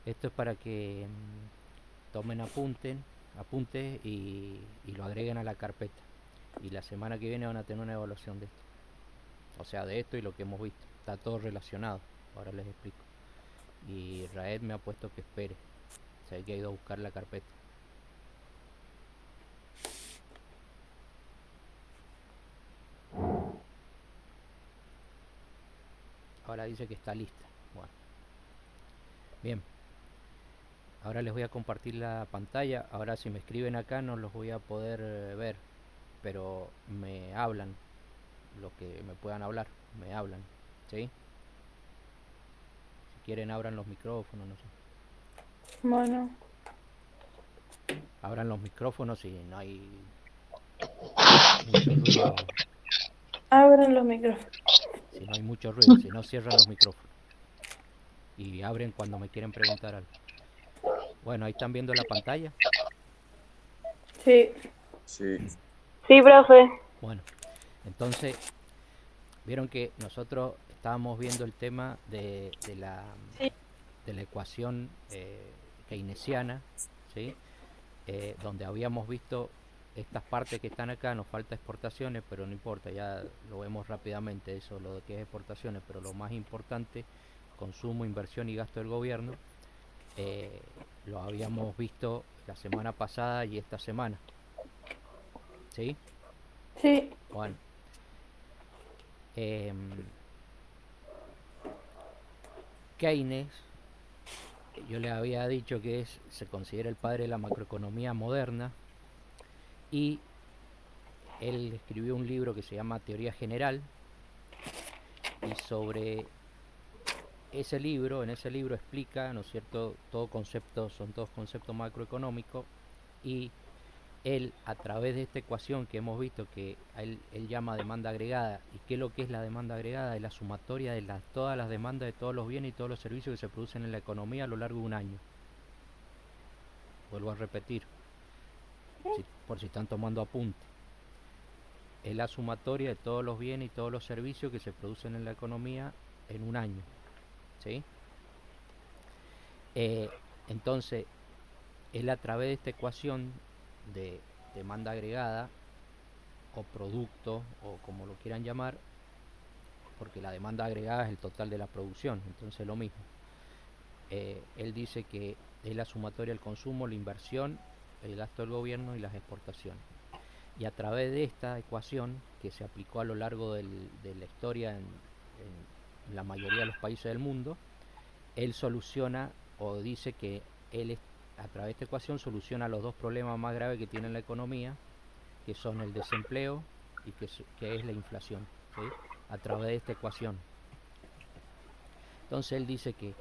Esto es para que tomen apuntes y lo agreguen a la carpeta. Y la semana que viene van a tener una evaluación de esto. O sea, de esto y lo que hemos visto. Está todo relacionado. Ahora les explico. Y Raed me ha puesto que espere. O sea, que ha ido a buscar la carpeta. Ahora dice que está lista. Bueno, bien. Ahora les voy a compartir la pantalla. Ahora si me escriben acá no los voy a poder ver. Pero me hablan. Los que me puedan hablar. Me hablan. ¿Sí? Si quieren abran los micrófonos. No sé. Bueno, Abran los micrófonos y no hay mucho ruido. abran los micrófonos. Si no hay mucho ruido. Si no cierran los micrófonos. Y abren cuando me quieren preguntar algo. Bueno, ahí están viendo la pantalla. Sí. Sí. Sí, profe. Bueno, entonces vieron que nosotros estábamos viendo el tema de la ecuación keynesiana, ¿sí? Donde habíamos visto estas partes que están acá. Nos falta exportaciones, pero no importa, ya lo vemos rápidamente, eso, lo que es exportaciones, pero lo más importante, consumo, inversión y gasto del gobierno, eh, lo habíamos visto la semana pasada y esta semana, ¿sí? Sí. Bueno, eh, Keynes, yo le había dicho que se considera el padre de la macroeconomía moderna, y él escribió un libro que se llama Teoría General, y sobre en ese libro explica, ¿no es cierto?, son todos conceptos macroeconómicos, y él, a través de esta ecuación que hemos visto, que él llama demanda agregada. ¿Y qué es lo que es la demanda agregada? Es la sumatoria de todas las demandas de todos los bienes y todos los servicios que se producen en la economía a lo largo de un año. Vuelvo a repetir, por si están tomando apunte. Es la sumatoria de todos los bienes y todos los servicios que se producen en la economía en un año. ¿Sí? Eh, entonces, él, a través de esta ecuación de demanda agregada o producto, o como lo quieran llamar, porque la demanda agregada es el total de la producción, entonces lo mismo. Él dice que es la sumatoria del consumo, la inversión, el gasto del gobierno y las exportaciones. Y a través de esta ecuación, que se aplicó a lo largo de la historia en la mayoría de los países del mundo, él soluciona, o dice que él, a través de esta ecuación, soluciona los dos problemas más graves que tiene la economía, que son el desempleo y que es la inflación, ¿sí? A través de esta ecuación. Entonces él dice que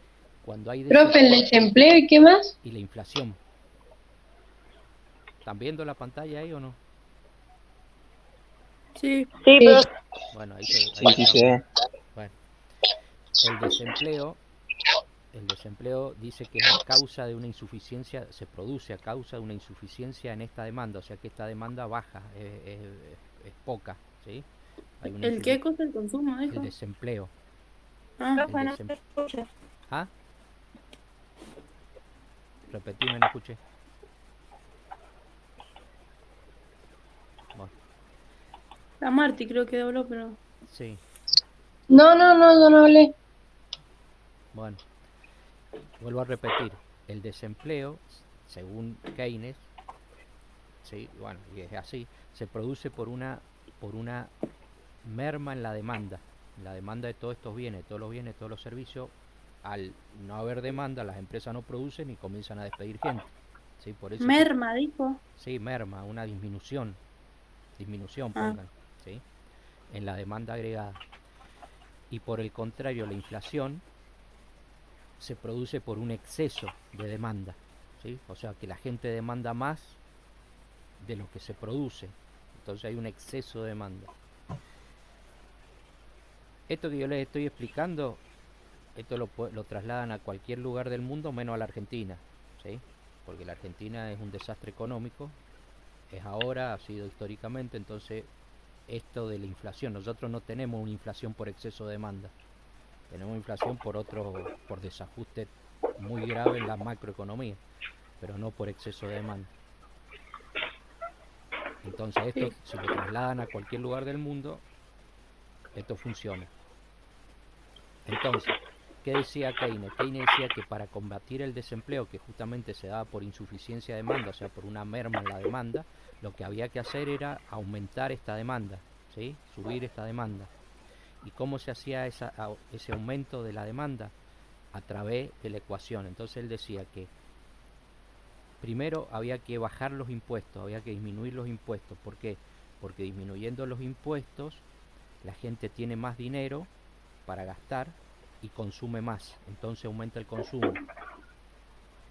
cuando hay Profe, el desempleo y qué más. y la inflación. ¿Están viendo la pantalla ahí o no? Sí. Sí. Bueno, Sí, ahí sí están se viendo. ve. Bueno, el desempleo, el desempleo dice que es a causa de una insuficiencia, se produce a causa de una insuficiencia en esta demanda, o sea que esta demanda baja, es poca, ¿sí? Hay una ¿El qué cosa? ¿El consumo, el dijo? desempleo, Ah, el bueno, desem ¿Ah? Repetime, no escuché. Bueno, la Marti creo que dobló, pero... sí, No, no, no, yo no hablé. bueno, vuelvo a repetir, el desempleo, según Keynes, sí, bueno, y es así, se produce por una merma en la demanda de todos estos bienes, todos los bienes, todos los servicios. Al no haber demanda, las empresas no producen y comienzan a despedir gente. ¿Sí? Por eso que, Merma, dijo. sí, merma, una disminución Ah, pongan, ¿sí? En la demanda agregada. Y por el contrario, la inflación se produce por un exceso de demanda, ¿sí? O sea que la gente demanda más de lo que se produce, entonces hay un exceso de demanda. Esto que yo les estoy explicando, esto lo trasladan a cualquier lugar del mundo menos a la Argentina, ¿sí? Porque la Argentina es un desastre económico, es ahora, ha sido históricamente. Entonces esto de la inflación, nosotros no tenemos una inflación por exceso de demanda, tenemos inflación por desajuste muy grave en la macroeconomía, pero no por exceso de demanda. Entonces esto, Sí. si lo trasladan a cualquier lugar del mundo, esto funciona. Entonces, ¿qué decía Keynes? Keynes decía que para combatir el desempleo, que justamente se daba por insuficiencia de demanda, o sea, por una merma en la demanda, lo que había que hacer era aumentar esta demanda, ¿sí? Subir esta demanda. ¿Y cómo se hacía ese aumento de la demanda? A través de la ecuación. Entonces él decía que primero había que bajar los impuestos, había que disminuir los impuestos. ¿Por qué? Porque disminuyendo los impuestos, la gente tiene más dinero para gastar y consume más. Entonces aumenta el consumo.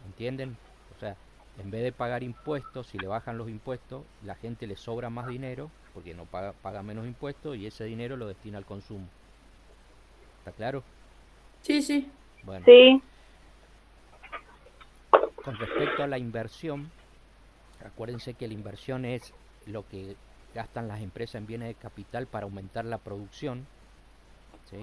¿Entienden? O sea, en vez de pagar impuestos, si le bajan los impuestos, la gente le sobra más dinero porque no paga menos impuestos y ese dinero lo destina al consumo. ¿Está claro? Sí, sí. Bueno, Sí, con respecto a la inversión, acuérdense que la inversión es lo que gastan las empresas en bienes de capital para aumentar la producción, ¿sí?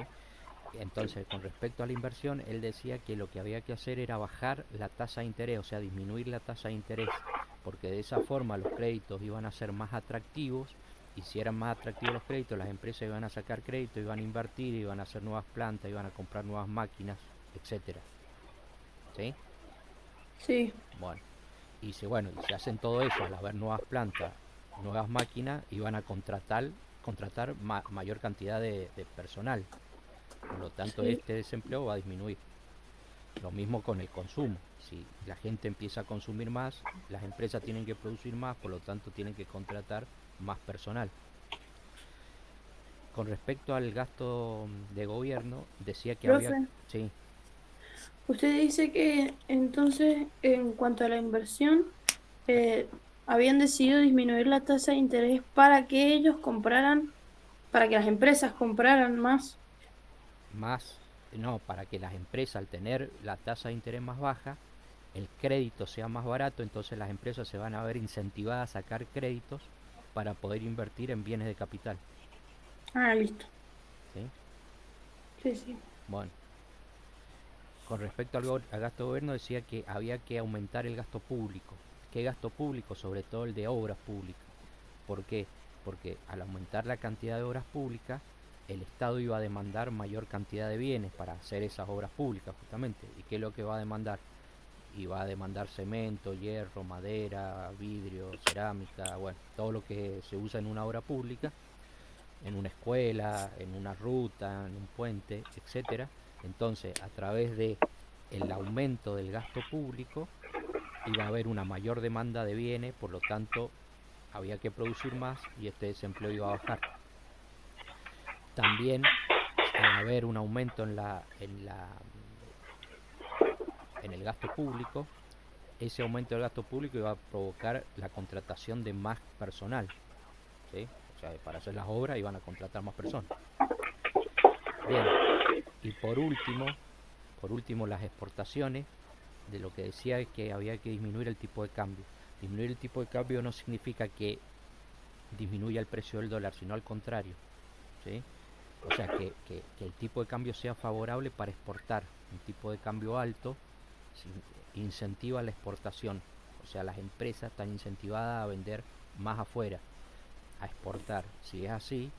Entonces, con respecto a la inversión, él decía que lo que había que hacer era bajar la tasa de interés, o sea, disminuir la tasa de interés, porque de esa forma los créditos iban a ser más atractivos, y si eran más atractivos los créditos, las empresas iban a sacar crédito, iban a invertir, iban a hacer nuevas plantas, iban a comprar nuevas máquinas, etcétera. ¿Sí? Sí. Bueno, y si hacen todo eso al haber nuevas plantas, nuevas máquinas, iban a contratar mayor cantidad de personal. Por lo tanto, Sí. este desempleo va a disminuir. Lo mismo con el consumo. Si la gente empieza a consumir más, las empresas tienen que producir más, por lo tanto tienen que contratar más personal. Con respecto al gasto de gobierno, decía que había... Profe, Sí, usted dice que entonces, en cuanto a la inversión, eh, habían decidido disminuir la tasa de interés para que ellos compraran, para que las empresas compraran más. más... No, para que las empresas al tener la tasa de interés más baja, el crédito sea más barato, entonces las empresas se van a ver incentivadas a sacar créditos para poder invertir en bienes de capital. Ah, listo. ¿Sí? Sí, sí. Bueno, con respecto al gasto de gobierno decía que había que aumentar el gasto público. ¿Qué gasto público? Sobre todo el de obras públicas. ¿Por qué? Porque al aumentar la cantidad de obras públicas, el Estado iba a demandar mayor cantidad de bienes para hacer esas obras públicas justamente. ¿Y qué es lo que va a demandar? Y va a demandar cemento, hierro, madera, vidrio, cerámica, bueno, todo lo que se usa en una obra pública, en una escuela, en una ruta, en un puente, etcétera. Entonces, a través de el aumento del gasto público, iba a haber una mayor demanda de bienes, por lo tanto, había que producir más y este desempleo iba a bajar. También, al haber un aumento en el gasto público, ese aumento del gasto público iba a provocar la contratación de más personal, ¿sí? O sea, para hacer las obras iban a contratar más personas. Bien, y por último las exportaciones, de lo que decía es que había que disminuir el tipo de cambio. Disminuir el tipo de cambio no significa que disminuya el precio del dólar, sino al contrario, ¿sí? O sea, que el tipo de cambio sea favorable para exportar. Un tipo de cambio alto incentiva la exportación. O sea, las empresas están incentivadas a vender más afuera, a exportar. Si es así,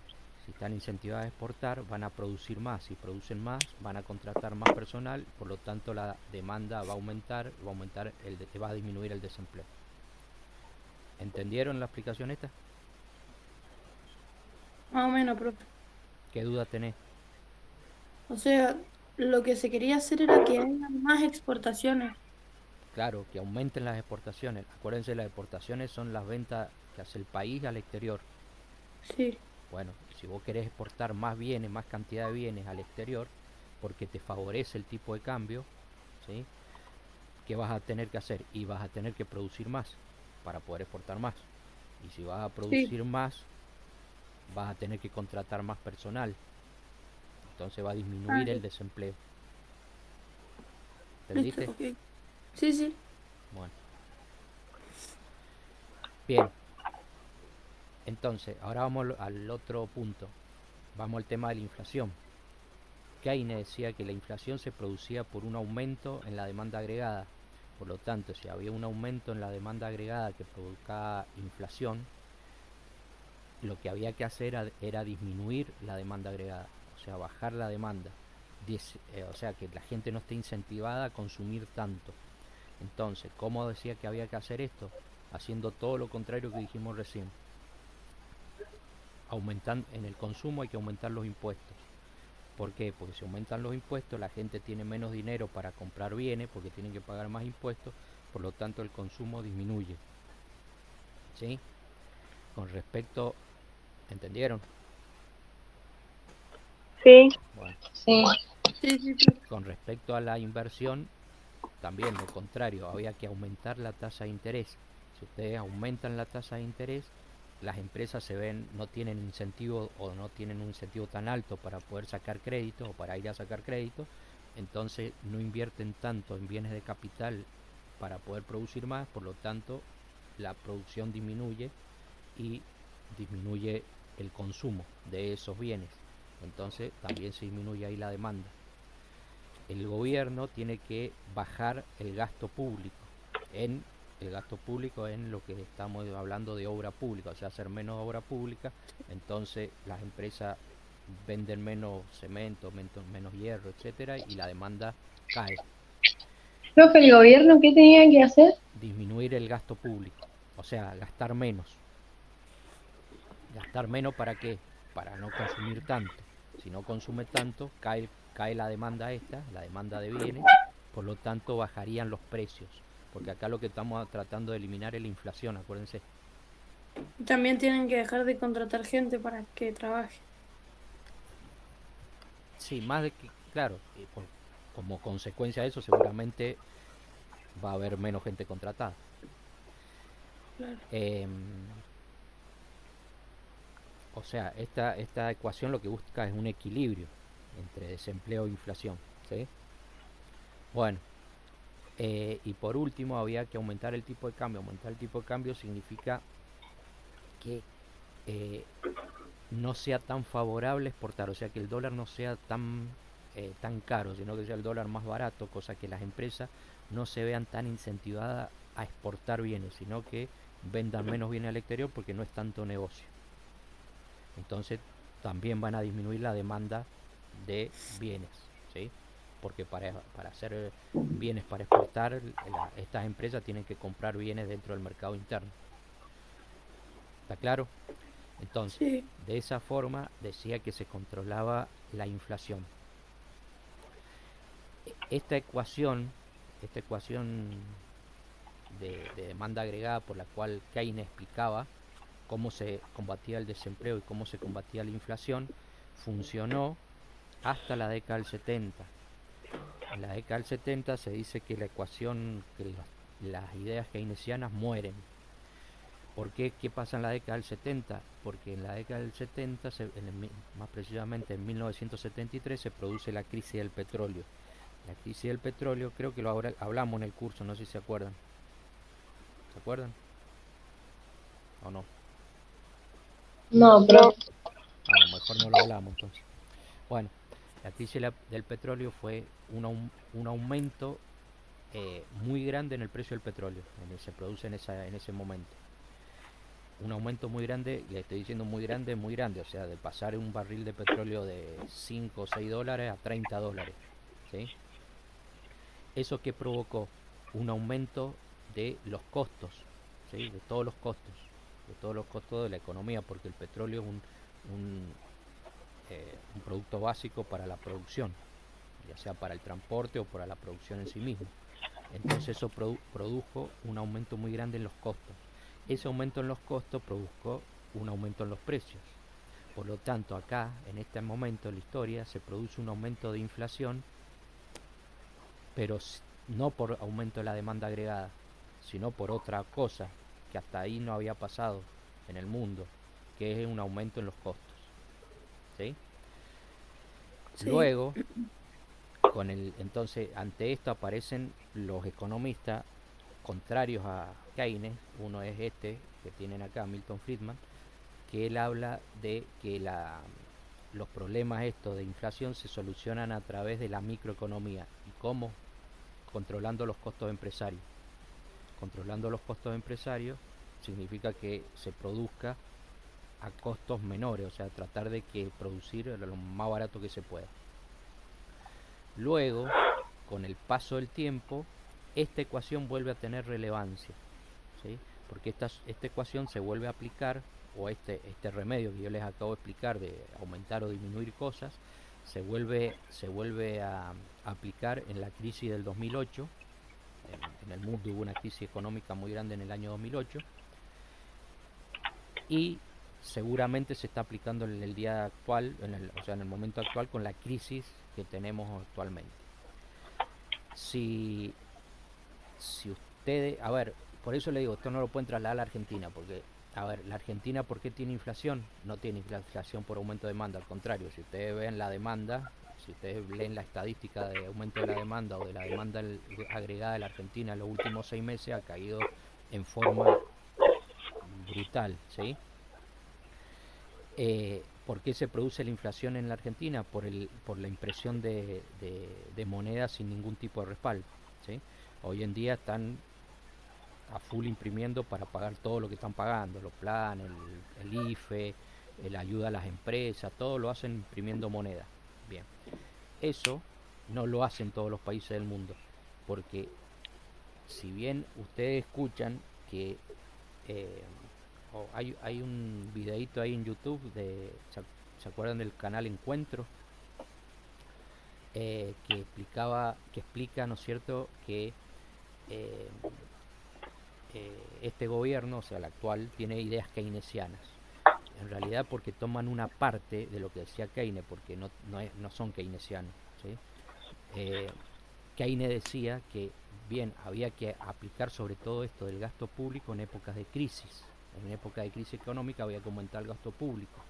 si están incentivadas a exportar, van a producir más. Si producen más, van a contratar más personal. Por lo tanto, la demanda va a disminuir el desempleo. ¿Entendieron la explicación esta? Más o menos, profe. ¿Qué duda tenés? O sea, lo que se quería hacer era que haya más exportaciones. Claro, que aumenten las exportaciones. Acuérdense, las exportaciones son las ventas que hace el país al exterior. Sí. Bueno, si vos querés exportar más bienes, más cantidad de bienes al exterior, porque te favorece el tipo de cambio, ¿sí? ¿Qué vas a tener que hacer? Y vas a tener que producir más para poder exportar más. Y si vas a Sí. producir más, vas a tener que contratar más personal. Entonces va a Ah, disminuir el desempleo. listo, ¿Entendiste? ok. Sí, sí. Bueno, bien. Entonces, ahora vamos al otro punto. Vamos al tema de la inflación. Keynes decía que la inflación se producía por un aumento en la demanda agregada. Por lo tanto, si había un aumento en la demanda agregada que provocaba inflación, lo que había que hacer era disminuir la demanda agregada, o sea, bajar la demanda, o sea, que la gente no esté incentivada a consumir tanto. Entonces, ¿cómo decía que había que hacer esto? Haciendo todo lo contrario que dijimos recién. Aumentando en el consumo hay que aumentar los impuestos. ¿Por qué? Porque si aumentan los impuestos, la gente tiene menos dinero para comprar bienes porque tienen que pagar más impuestos, por lo tanto el consumo disminuye. ¿Sí? Con respecto, ¿entendieron? Sí. Bueno, Sí. Sí, sí, sí. con respecto a la inversión, también lo contrario, había que aumentar la tasa de interés. Si ustedes aumentan la tasa de interés, las empresas no tienen incentivo o no tienen un incentivo tan alto para poder sacar crédito o para ir a sacar crédito, entonces no invierten tanto en bienes de capital para poder producir más, por lo tanto la producción disminuye y disminuye el consumo de esos bienes, entonces también se disminuye ahí la demanda. El gobierno tiene que bajar el gasto público en lo que estamos hablando de obra pública, o sea, hacer menos obra pública, entonces las empresas venden menos cemento, menos hierro, etcétera, y la demanda cae. Profe, ¿el gobierno qué tenía que hacer? Disminuir el gasto público, o sea, gastar menos. ¿Gastar menos para qué? Para no consumir tanto. Si no consume tanto, cae la demanda la demanda de bienes, por lo tanto bajarían los precios. Porque acá lo que estamos tratando de eliminar es la inflación, acuérdense. También tienen que dejar de contratar gente para que trabaje. Sí, más de que, claro, como consecuencia de eso seguramente va a haber menos gente contratada. Claro. Eh, o sea, esta ecuación lo que busca es un equilibrio entre desempleo e inflación. ¿Sí? Bueno, y por último había que aumentar el tipo de cambio. Aumentar el tipo de cambio significa que eh, no sea tan favorable exportar, o sea que el dólar no sea tan caro, sino que sea el dólar más barato, cosa que las empresas no se vean tan incentivadas a exportar bienes, sino que vendan menos bienes al exterior porque no es tanto negocio. Entonces también van a disminuir la demanda de bienes, ¿sí? Porque para hacer bienes para exportar, estas empresas tienen que comprar bienes dentro del mercado interno. ¿Está claro? Entonces, Sí. de esa forma decía que se controlaba la inflación. Esta ecuación de demanda agregada por la cual Keynes explicaba cómo se combatía el desempleo y cómo se combatía la inflación, funcionó hasta la década del 70. En la década del 70 se dice que la ecuación, que las ideas keynesianas mueren. ¿Por qué? ¿Qué pasa en la década del 70? Porque en la década del 70, más precisamente en 1973, se produce la crisis del petróleo. La crisis del petróleo, creo que lo hablamos en el curso, no sé si se acuerdan. ¿Se acuerdan? ¿O no? No, profe. A lo mejor no lo hablamos entonces. Bueno, la crisis del petróleo fue un aumento muy grande en el precio del petróleo. Se produce en ese momento. Un aumento muy grande, le estoy diciendo muy grande, o sea, de pasar un barril de petróleo de 5 o 6 dólares a 30 dólares. ¿Sí? ¿Eso que provocó? Un aumento de los costos, ¿sí? De todos los costos de la economía, porque el petróleo es un producto básico para la producción, ya sea para el transporte o para la producción en sí mismo. Entonces eso produjo un aumento muy grande en los costos. Ese aumento en los costos produjo un aumento en los precios. Por lo tanto, acá, en este momento de la historia, se produce un aumento de inflación, pero no por aumento de la demanda agregada, sino por otra cosa que hasta ahí no había pasado en el mundo, que es un aumento en los costos. ¿Sí? Sí. Luego, entonces, ante esto aparecen los economistas contrarios a Keynes. Uno es este que tienen acá, Milton Friedman, que él habla de que los problemas estos de inflación se solucionan a través de la microeconomía. ¿Y cómo? Controlando los costos empresarios. Controlando los costos empresarios significa que se produzca a costos menores, o sea, tratar de que producir lo más barato que se pueda. Luego, con el paso del tiempo, esta ecuación vuelve a tener relevancia, ¿sí? Porque esta ecuación se vuelve a aplicar, o este remedio que yo les acabo de explicar de aumentar o disminuir cosas, se vuelve a aplicar en la crisis del 2008. En el mundo hubo una crisis económica muy grande en el año 2008 y seguramente se está aplicando en el día actual, o sea, en el momento actual con la crisis que tenemos actualmente. Si ustedes, a ver, por eso le digo, esto no lo pueden trasladar a la Argentina, porque, a ver, la Argentina, ¿por qué tiene inflación? No tiene inflación por aumento de demanda, al contrario, si ustedes ven la demanda, si ustedes leen la estadística de aumento de la demanda o de la demanda agregada de la Argentina en los últimos 6 meses, ha caído en forma brutal, ¿sí? ¿Por qué se produce la inflación en la Argentina? Por la impresión de monedas sin ningún tipo de respaldo, ¿sí? Hoy en día están a full imprimiendo para pagar todo lo que están pagando, los planes, el IFE, la ayuda a las empresas, todo lo hacen imprimiendo moneda. Bien, eso no lo hacen todos los países del mundo, porque si bien ustedes escuchan que hay un videito ahí en YouTube ¿se acuerdan del canal Encuentro? Que explica, ¿no es cierto?, que este gobierno, o sea, el actual, tiene ideas keynesianas. En realidad porque toman una parte de lo que decía Keynes, porque no son keynesianos, ¿sí? Keynes decía que, bien, había que aplicar sobre todo esto del gasto público en épocas de crisis. En época de crisis económica había que aumentar el gasto público.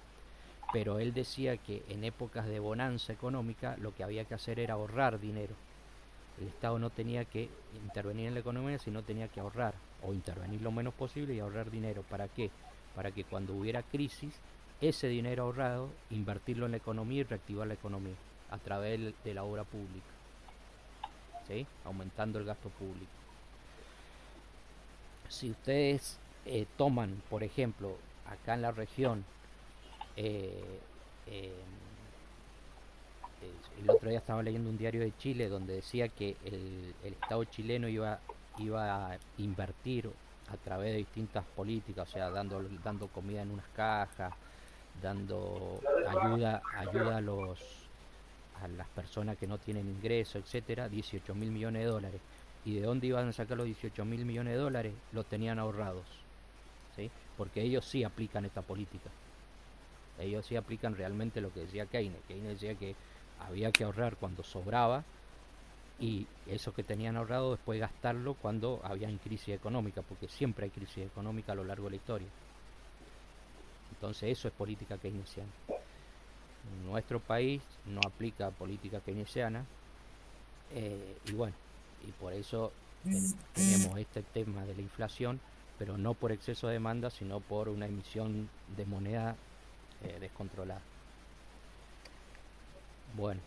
Pero él decía que en épocas de bonanza económica lo que había que hacer era ahorrar dinero. El Estado no tenía que intervenir en la economía, sino tenía que ahorrar, o intervenir lo menos posible y ahorrar dinero. ¿Para qué? Para que cuando hubiera crisis, ese dinero ahorrado, invertirlo en la economía y reactivar la economía a través de la obra pública, ¿sí? Aumentando el gasto público. Si ustedes toman, por ejemplo, acá en la región, el otro día estaba leyendo un diario de Chile donde decía que el Estado chileno iba a invertir a través de distintas políticas, o sea, dando comida en unas cajas, dando ayuda a las personas que no tienen ingreso, etcétera, 18.000 millones de dólares. ¿Y de dónde iban a sacar los 18.000 millones de dólares? Los tenían ahorrados, ¿sí? Porque ellos sí aplican esta política. Ellos sí aplican realmente lo que decía Keynes. Keynes decía que había que ahorrar cuando sobraba y eso que tenían ahorrado después gastarlo cuando había crisis económica, porque siempre hay crisis económica a lo largo de la historia. Entonces eso es política keynesiana. Nuestro país no aplica política keynesiana y bueno, y por eso tenemos este tema de la inflación, pero no por exceso de demanda, sino por una emisión de moneda descontrolada. Bueno,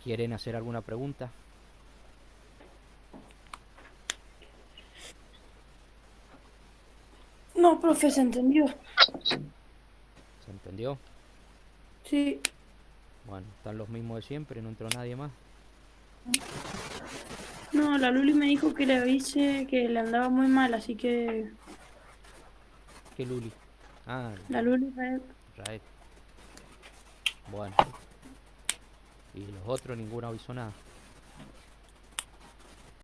¿quieren hacer alguna pregunta? No, profe, se entendió. ¿Se entendió? Sí. Bueno, están los mismos de siempre, no entró nadie más. No, la Luli me dijo que le avise que le andaba muy mal, así que ¿Qué Luli? Ah, la Luli Raed. Raed. Bueno. Y los otros ninguno avisó nada.